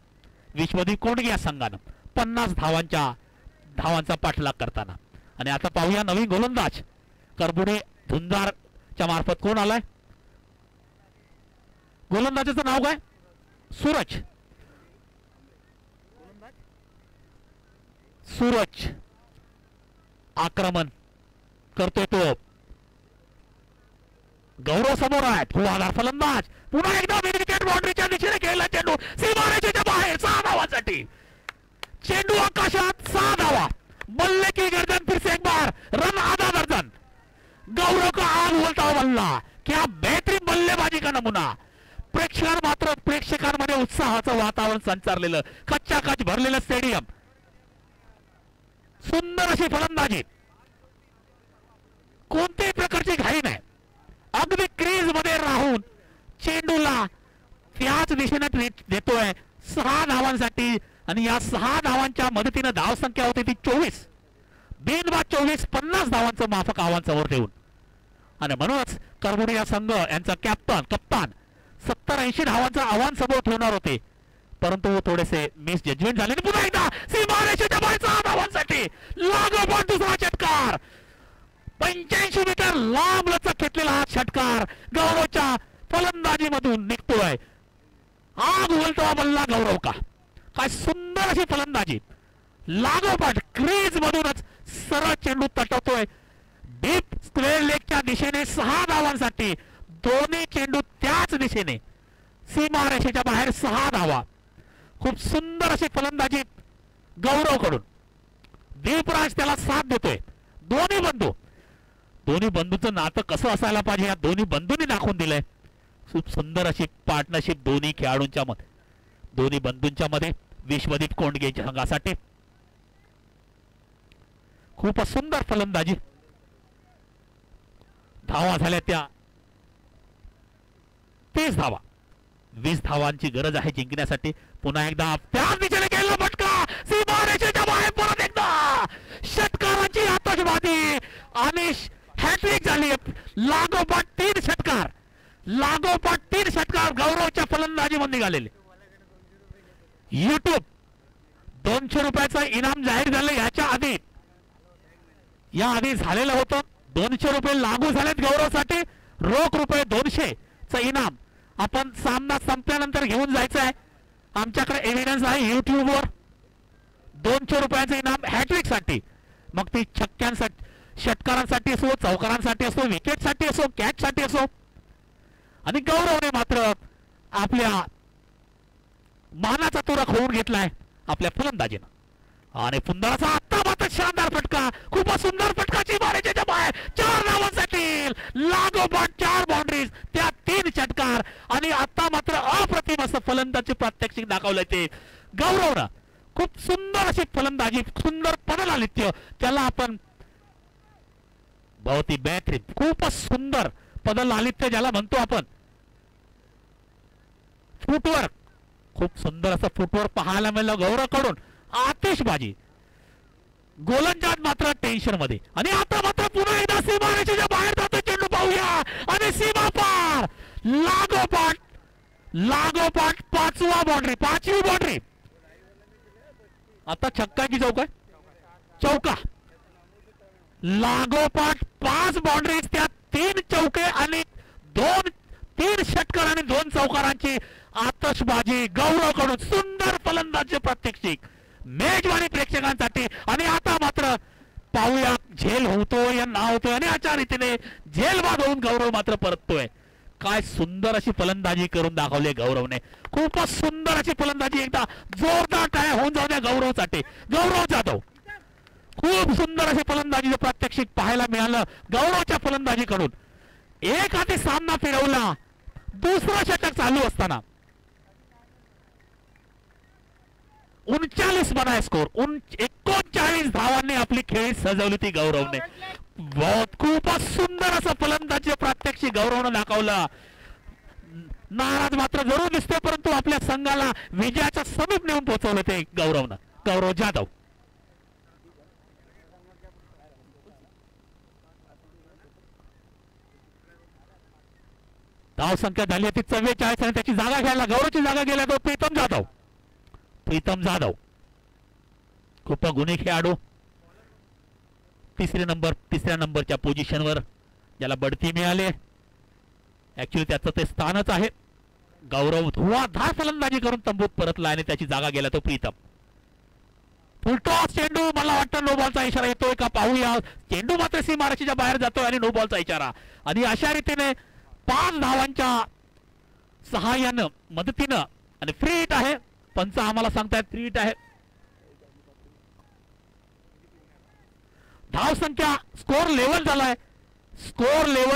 विश्वदीप कोंडगे या संघानं 50 धावांचा पाठलाग करताना. आणि आता पाहूया नवीन गोलंदाज करबुडे धुंदारच्या मार्फत कोण आलाय. गोलंदाजाचं नाव काय. सूरज आक्रमण करतोय तो. गौरव समोर आहे. फुवादार फलंदाज. पुन्हा एकदा विकेट बाउंड्रीच्या दिशेने खेळला चेंडू सीमारेषेच्या बाहेर. 6 धावांसाठी चेंडू आकाशात. 6 धावा. बल्ले की गर्दन फिर से एक बार. रन आधा दर्जन. गौरव का आग उगलता हुआ बल्ला. क्या बेहतरीन बल्लेबाजी का नमुना. प्रेक्षकांमध्ये उत्साहाचं वातावरण संचारलेलं, कच्चाकच भरलेलं स्टेडियम. सुंदर अशी फलंदाजी. कोणत्याही प्रकारची घाई नाही. अगदी क्रीज मध्ये राहून चेंडूला त्याच दिशेने देतोय 6 धावांसाठी. आणि या 6 धावांच्या मदतीने धावसंख्या होती ती 24. बिनबाद 24. 50 धावांचं माफक आव्हान समोर ठेवून. आणि म्हणूनच करबुडे या संघ यांचा कप्तान 70-80 धावांचं आव्हान समोर ठेवणार होते, परंतु थोडेसे मिस जजमेंट झाले. पुन्हा एकदा सीमारेषेच्या बाहेर 6 धावांसाठी लागोपाठ दुसरा षटकार. 85 मीटर लांब लचक घेतलेला हा षटकार गौरवच्या फलंदाजीमधून निघतोय. आग उगलता बल्ला गौरव का. काय सुंदर अशी फलंदाजी. लागोपाठ क्रीज मधूनच सरळ चेंडू तटवतोय डीप स्क्वेअर लेगच्या दिशेने. 6 धावांसाठी दोन्ही चेंडू त्याच दिशेने सीमारेषेच्या बाहेर. 6 धावा. खूप सुंदर अशी फलंदाजी गौरव कडून. दीपराज त्याला साथ देतोय. दोन्ही बंधूचं नातं कसं असायला पाहिजे या दोन्ही बंधूंनी दाखवून दिलंय. खूप सुंदर अशी पार्टनरशिप दोन्ही खेळाडूंच्या मध्ये, दोन्ही बंधूंच्या मध्ये. विश्वदीप कोंडगे संघासाठी खूप सुंदर फलंदाजी. धावा झाल्या त्या 30 धावा. 20 धावांची गरज आहे जिंकण्यासाठी. पुन्हा एकदा त्याच दिशेने गेला फटका सीमारेषेच्या बाहेर. परत एकदा षटकाराची आतषबाजी आणि हॅट्रिक झाली. लागोपाठ 3 षटकार गौरवच्या फलंदाजीमध्ये निघालेले. युट्यूब 200 रुपयाचं इनाम जाहीर झालं. या आधी झालेलं होतं. 200 रुपये लागू झालेत गौरवसाठी. रोख रुपये 200 चं इनाम आपण सामना संपल्यानंतर घेऊन जायचं आहे. आमच्याकडे एव्हिडन्स आहे युट्यूबवर. 200 रुपयाचं इनाम हॅट्रिक साठी, मग ती छक्क्यांसाठी, षटकारांसाठी असो, चौकारांसाठी असो, विकेटसाठी असो, कॅच साठी असो. आणि गौरवने मात्र आपल्या मानाचा तुरा खोवून घेतलाय आपल्या फलंदाजीनं. आणि पुन्हा आता मात्र शानदार फटका. खूप सुंदर फटकाची मारेच्या बाहेर. 4 धावांसाठी लागोपाठ 4 बाउंड्रीज, त्या 3 षटकार. आणि आता मात्र अप्रतिम असं फलंदाजी प्रात्यक्षिक दाखवलंय ते गौरवनं. खूप सुंदर अशी फलंदाजी, सुंदर पदलालित्य, त्याला आपण बहुत ही बेहतरीन, खूपच सुंदर पदल लालित्य ज्याला म्हणतो आपण, फुटवर्क, खूप सुंदर असं फुटवर्क पाहायला मिळालं गौरवकडून. आतिषबाजी, गोलंदाज मात्र टेन्शन मध्ये. आणि आता मात्र पुन्हा एकदा सीमारेषेच्या बाहेर जातो चेंडू, पाहूया. आणि सीमा पार, लागोपाठ पाचवी बाउंड्री. आता छक्का की चौका? चौका. लागोपाठ 5 बाउंड्रीज, त्या 3 चौके आणि 3 षटकार आणि 2 चौकारांची आतषबाजी गौरवकडून. सुंदर फलंदाजी प्रात्यक्षिक मेजवानी प्रेक्षकांसाठी. आणि आता मात्र पाहूया झेल होतोय या ना होतोय. आणि अशा रीतीने झेल बाद होऊन गौरव मात्र परततोय. काय सुंदर अशी फलंदाजी करून दाखवली गौरवने, खूपच सुंदर अशी फलंदाजी. एकदा जोरदार टाळ्या होऊन जाऊ द्या गौरवसाठी. गौरव जाधव, खूप सुंदर अशी फलंदाजीचं प्रात्यक्षिक पाहायला मिळालं गौरवच्या फलंदाजीकडून. एक हाती सामना फिरवला, दुसरा षटक चालू असताना 39 बनाय स्कोर. 39 धावांनी आपली खेळी सजवली ती गौरवने. खूपच सुंदर असं फलंदाजी प्रात्यक्षिक गौरवनं दाखवलं. नाराज मात्र जरूर दिसते, परंतु आपल्या संघाला विजयाच्या समीप नेऊन पोहोचवलं ते गौरवनं. गौरव जाधव, धाव संख्या झाली ती 44 आणि त्याची जागा घ्यायला, गौरवची जागा गेला तो प्रीतम जाधव. खूप गुणी खेळाडू, तिसऱ्या नंबरच्या पोझिशनवर ज्याला बढती मिळाली. ऍक्च्युली त्याचं ते स्थानच आहे. गौरव धुवाधार फलंदाजी करून तंबूत परतला आणि त्याची जागा गेला तो प्रीतम. फुलटॉस चेंडू, मला वाटतं नो बॉलचा इशारा येतोय का पाहूया. चेंडू मात्र सीमारेषेच्या बाहेर जातोय आणि नो बॉलचा इशारा. आणि अशा रीतीने 5 धावांच्या सहाय्यानं, मदतीनं, आणि फ्री हिट आहे. पंच आम्हाला सांगतायत फ्री हिट आहे. धाव संख्या, स्कोर लेवल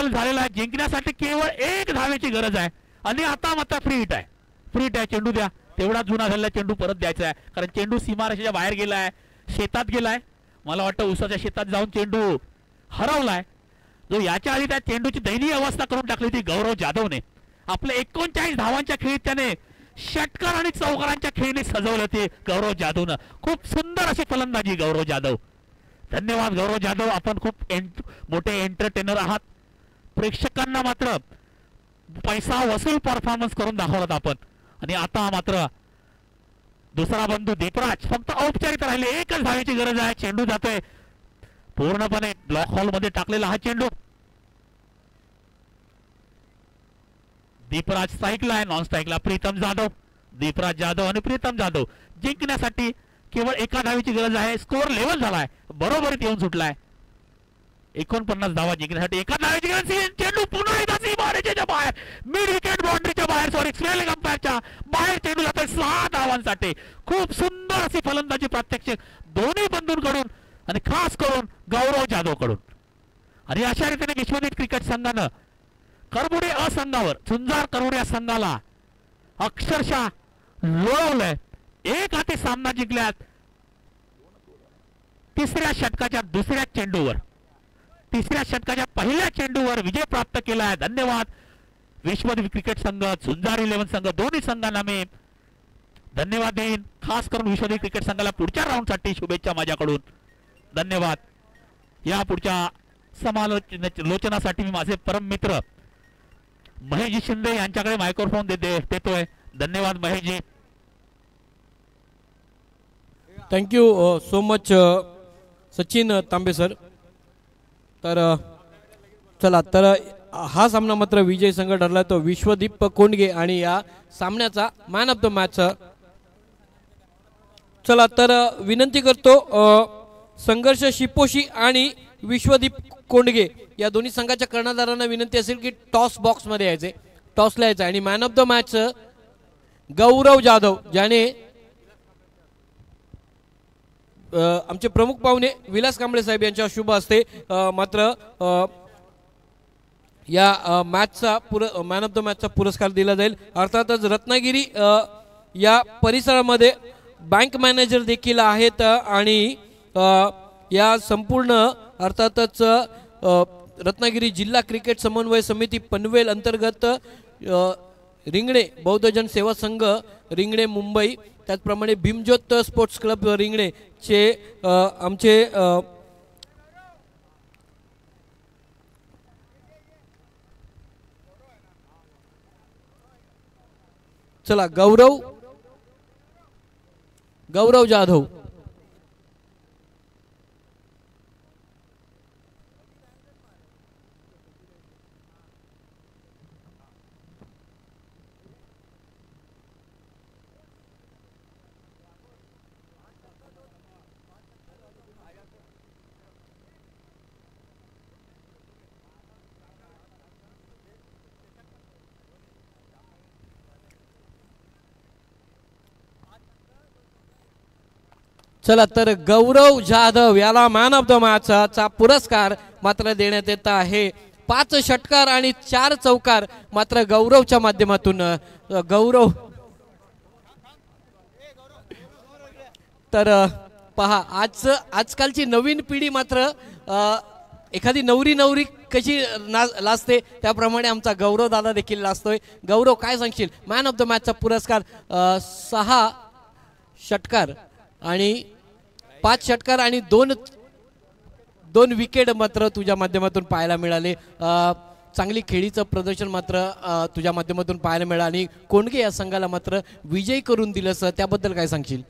झालेला आहे. जिंकण्यासाठी केवळ 1 धावेची गरज आहे. आणि आता मात्र फ्री हिट आहे. चेंडू द्या. तेवढा जुना झालेला चेंडू परत द्यायचा आहे, कारण चेंडू सीमारेषेच्या बाहेर गेलाय, शेतात गेलाय. मला वाटतं उसाच्या शेतात जाऊन चेंडू हरवलाय. जो याच्या आधी त्या चेंडूची दयनीय अवस्था करून टाकली ती गौरव जाधवने. आपल्या 39 धावांच्या खेळीत त्याने षटकार आणि चौकारांच्या खेळीने सजवलं ते गौरव जाधवनं. खूप सुंदर अशी फलंदाजी गौरव जाधव. धन्यवाद गौरव जाधव, आपण खूप मोठे एंटरटेनर आहात. प्रेक्षकांना मात्र पैसा वसूल परफॉर्मन्स करून दाखवलात आपण. आणि आता मात्र दुसरा बंधू दीपराज फक्त औपचारिक राहिले. 1च धावेची गरज आहे. चेंडू जातोय पूर्णपणे ब्लॉक हॉल मध्ये टाकलेला हा चेंडू. दीपराज स्ट्राईकला आहे, नॉन स्ट्राईकला प्रीतम जाधव. दीपराज जाधव आणि प्रीतम जाधव. जिंकण्यासाठी केवळ 1 धावेची गरज आहे. स्कोर लेवल झालाय, बरोबरीत येऊन सुटलाय. 49 धावा जिंकण्यासाठी 1 धावेची गरज. चेंडू पुन्हा एकदा सीमारेषेच्या बाहेर, मिड विकेट बाउंड्रीच्या बाहेर, सॉरी स्क्वेअर अंपायरच्या बाहेर चेंडू जातोय 6 धावांसाठी. खूप सुंदर अशी फलंदाजी प्रात्यक्षिक दोन्ही बंधूंकडून आणि खास करून गौरव जाधव कडून. आणि अशा रीतीने विश्वदीप क्रिकेट संघानं करबुडे असंघावर, झुंजार करबुडे या संघाला अक्षरशः लोळवलंय. 1 हाती सामना जिंकल्यात. तिसऱ्या षटकाच्या पहिल्या चेंडूवर विजय प्राप्त केला आहे. धन्यवाद विश्वदीप क्रिकेट संघ, झुंजार 11 संघ, दोन्ही संघांना मी धन्यवाद देईन. खास करून विश्वदीप क्रिकेट संघाला पुढच्या राऊंडसाठी शुभेच्छा माझ्याकडून. धन्यवाद. या पुढच्या समालोचनासाठी मी माझे परम मित्र महेशजी शिंदे यांच्याकडे मायक्रोफोन देतोय. धन्यवाद Maheshji. Thank you so much Sachin तांबे सर. तर चला, तर हा सामना मात्र विजय संघ ठरला तो विश्वदीप कोंडगे आणि या सामन्याचा मॅन ऑफ द मॅच. चला, तर विनंती करतो संघर्ष शिपोशी आणि विश्वदीप कोंडगे या दोन्ही संघाच्या कर्णधारांना विनंती असेल की टॉस बॉक्स मध्ये यायचे, टॉसला यायचं. आणि मॅन ऑफ द मॅच गौरव जाधव, ज्याने आमचे प्रमुख पाहुणे विलास कांबळे साहेब यांच्या शुभ हस्ते मात्र या मॅचचा मॅन ऑफ द मॅचचा पुरस्कार दिला जाईल. अर्थातच रत्नागिरी या परिसरामध्ये बँक मॅनेजर देखील आहेत आणि या संपूर्ण अर्थातच रत्नागिरी जिल्हा क्रिकेट समन्वय समिती पनवेल अंतर्गत रिंगणे बौद्धजन सेवा संघ रिंगणे मुंबई, त्याचप्रमाणे भीमज्योत स्पोर्ट्स क्लब रिंगणे चे आमचे चला गौरव जाधव, चला तर गौरव जाधव याला मॅन ऑफ द मॅच चा पुरस्कार मात्र देण्यात येत आहे। 5 षटकार आणि 4 चौकार मात्र गौरवच्या माध्यमातून गौरव तर पहा आजकालची नवीन पिढी मात्र एखादी नवरी कशी लाजते त्याप्रमाणे आमचा गौरव दादा देखील लाजतोय। गौरव काय सांगशील? मॅन ऑफ द मॅचचा पुरस्कार 6 षटकार आणि 5 षटकार आणि 2 विकेट मात्र तुझ्या माध्यमातून पाहायला मिळाले। चांगली खेळीचं प्रदर्शन मात्र तुझ्या माध्यमातून पाहायला मिळालं आणि कोंडगे या संघाला मात्र विजयी करून दिलंस, त्याबद्दल काय सांगशील?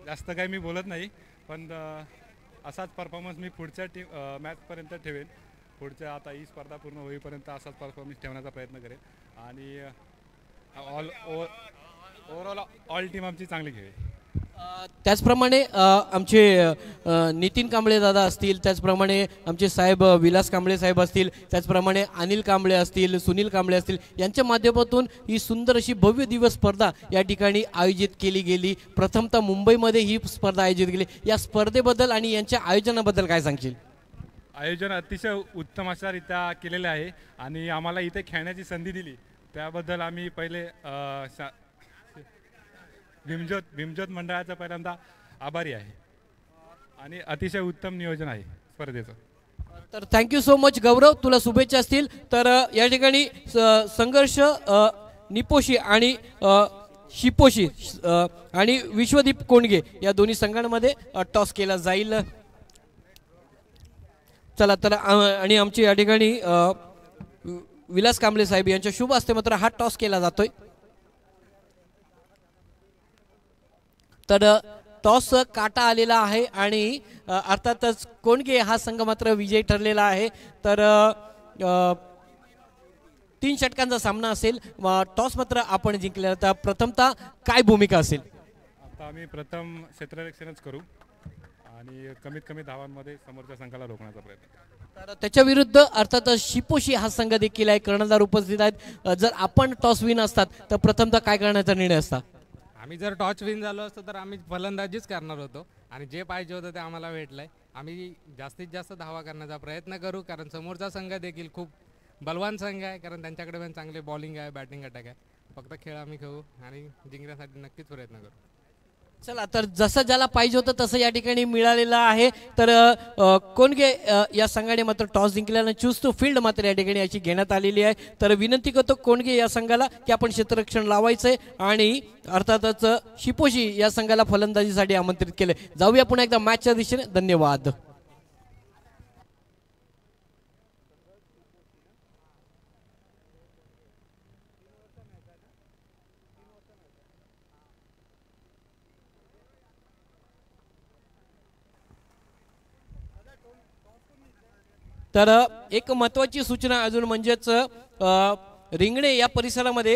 जास्त काही मी बोलत नाही, पण असाच परफॉर्मन्स मी पुढच्या मॅचपर्यंत ठेवेन। पुढच्या आता ही स्पर्धा पूर्ण होईपर्यंत असाच परफॉर्मन्स ठेवण्याचा प्रयत्न करेन आणि ओव्हरऑल ऑल टीम आमची चांगली खेळेल। त्याचप्रमाणे आमचे नितीन कांबळे दादा असतील, त्याचप्रमाणे आमचे साहेब विलास कांबळे साहेब असतील, त्याचप्रमाणे अनिल कांबळे असतील, सुनील कांबळे असतील, यांच्या माध्यमातून ही सुंदर अशी भव्य दिवस स्पर्धा या ठिकाणी आयोजित केली गेली। प्रथमतः मुंबईमध्ये ही स्पर्धा आयोजित केली, या स्पर्धेबद्दल आणि यांच्या आयोजनाबद्दल काय सांगशील? आयोजन अतिशय उत्तम अशा रीत्या केलेले आहे आणि आम्हाला इथे खेळण्याची संधी दिली त्याबद्दल आम्ही पहिले भीमज्योत मंडळाचा पहिल्यांदा आभारी आहे आणि अतिशय उत्तम नियोजन आहे स्पर्धेचं। तर थँक्यू सो मच गौरव, तुला शुभेच्छा असतील। तर या ठिकाणी संघर्ष निपोशी आणि शिपोशी आणि विश्वदीप कोंडगे या दोन्ही संघांमध्ये टॉस केला जाईल। चला तर आणि आमची या ठिकाणी विलास कांबळे साहेब यांच्या शुभ हस्ते मात्र हा टॉस केला जातोय। तर टॉस काटा आलेला आहे आणि अर्थातच कोंडगे हा संघ मात्र विजयी ठरलेला आहे। तर 3 षटकांचा सामना असेल, टॉस मात्र आपण जिंकलेला। तर प्रथमतः काय भूमिका असेल? आता आम्ही प्रथम क्षेत्ररक्षणच करू आणि कमीत कमी धावांमध्ये समोरच्या संघाला रोखण्याचा प्रयत्न करू। तर त्याच्या विरुद्ध अर्थातच शिपोशी हा संघ देखील आहे, कर्णधार उपस्थित आहेत। जर आपण टॉस विन असतात तर प्रथमतः काय करण्याचा निर्णय असता? आम्ही जर टॉस विन झालो असतो तर आम्ही फलंदाजीच करणार होतो आणि जे पाहिजे होतं ते आम्हाला भेटलंय। आम्ही जास्तीत जास्त धावा करण्याचा प्रयत्न करू, कारण समोरचा संघ देखील खूप बलवान संघ आहे, कारण त्यांच्याकडे पण चांगले बॉलिंग आहे, बॅटिंग अटॅक आहे। फक्त खेळ आम्ही खेळू आणि जिंकण्यासाठी नक्कीच प्रयत्न करू। चला तर जसं ज्याला पाहिजे होतं तसं या ठिकाणी मिळालेलं आहे। तर कोंडगे या संघाने मात्र टॉस जिंकल्यानं चूज टू फील्ड मात्र या ठिकाणी याची घेण्यात आलेली आहे। तर विनंती करतो कोंडगे या संघाला की आपण क्षेत्ररक्षण लावायचंय आणि अर्थातच शिपोशी या संघाला फलंदाजीसाठी आमंत्रित केले। जाऊया पुन्हा एकदा मॅचच्या दिशेने। धन्यवाद। तर एक महत्त्वाची सूचना अजून म्हणजेच रिंगणे या परिसरामध्ये